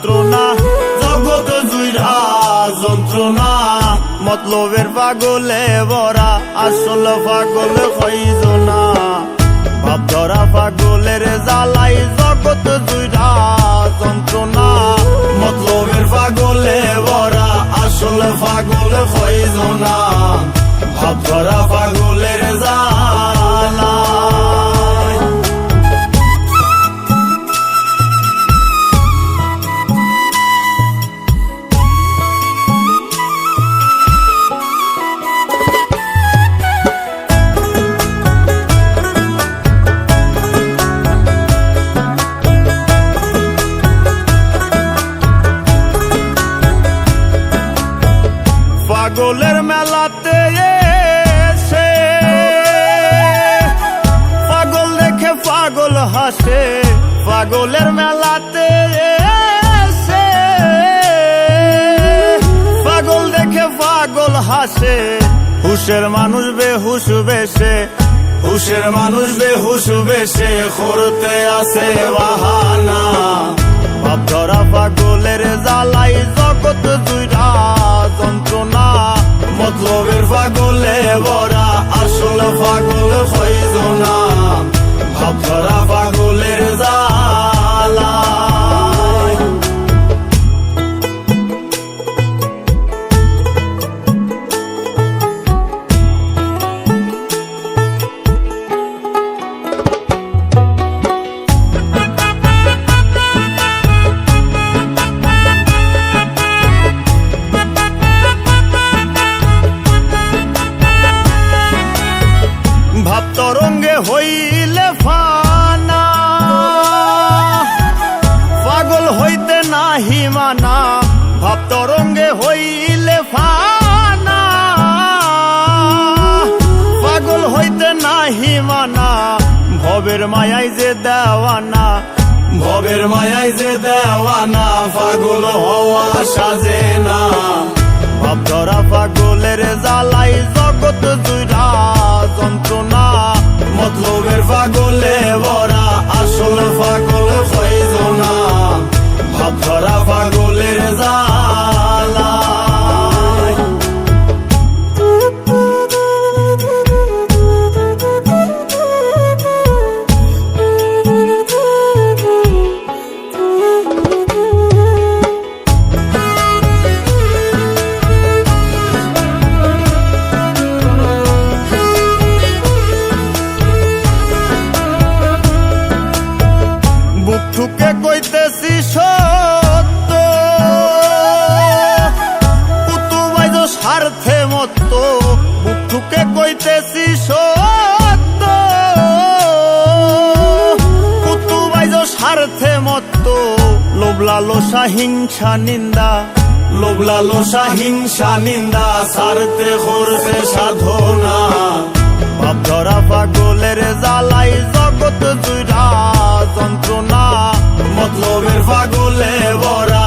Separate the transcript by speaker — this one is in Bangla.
Speaker 1: যন্ত্রণা, জগৎ জুইরা যন্ত্রণা। মতলবের পাগলে ভরা, আসল পাগল কইজনা। ভাব ধরা পাগলের জ্বালাই, জগৎ জুইরা যন্ত্রণা। মতলবের পাগলে ভরা, আসল পাগল কইজনা। ভাব ধরা পাগলের জ্বালাই। পাগলের মেলাতে এসে পাগল দেখে পাগল হাসে। পাগলের মেলাতে এসে পাগল দেখে পাগল হাসে। হুশের মানুষ বেহুশ বেশে, হুশের মানুষ বেহুশ বেশে করতে আসে বাহানা। ভাব ধরা পাগলের জ্বালাই, জগৎ জুইরা যন্ত্রণা। মতলবের পাগলে ভরা, আসল পাগল কইজনা। ভাব ধরা পাগলের জ্বালাই। ভাব তরঙ্গে হইলে ফানা, পাগল হইতে নাহি মানা। ভাব তরঙ্গে হইলে ফানা, পাগল হইতে নাহি মানা। ভবের মায়াই যে দেওয়ানা, ভবের মায়াই যে দেওয়ানা। পাগল হওয়া সাজে না। ভাব ধরা পাগলের জ্বালাই, জগৎ জুইরা যন্ত্রণা। মতলবের পাগলে ভরা, আসল পাগল কইজনা। ভাব ধরা পাগলের জ্বালাই। বুক ঠুকে কইতেছি সত্য, কুতুবাইজ স্বার্থে মত্ত। বুক ঠুকে কইতেছি সত্য, কুতুবাইজ স্বার্থে মত্ত। লোভ লালসা হিংসা নিন্দা, লোভ লালসা হিংসা নিন্দা। স্বার্থে করছে সাধনা। ভাব ধরা পাগলের জ্বালাই, জগৎ জুইরা যন্ত্রণা। মতলবের পাগলে ভরা,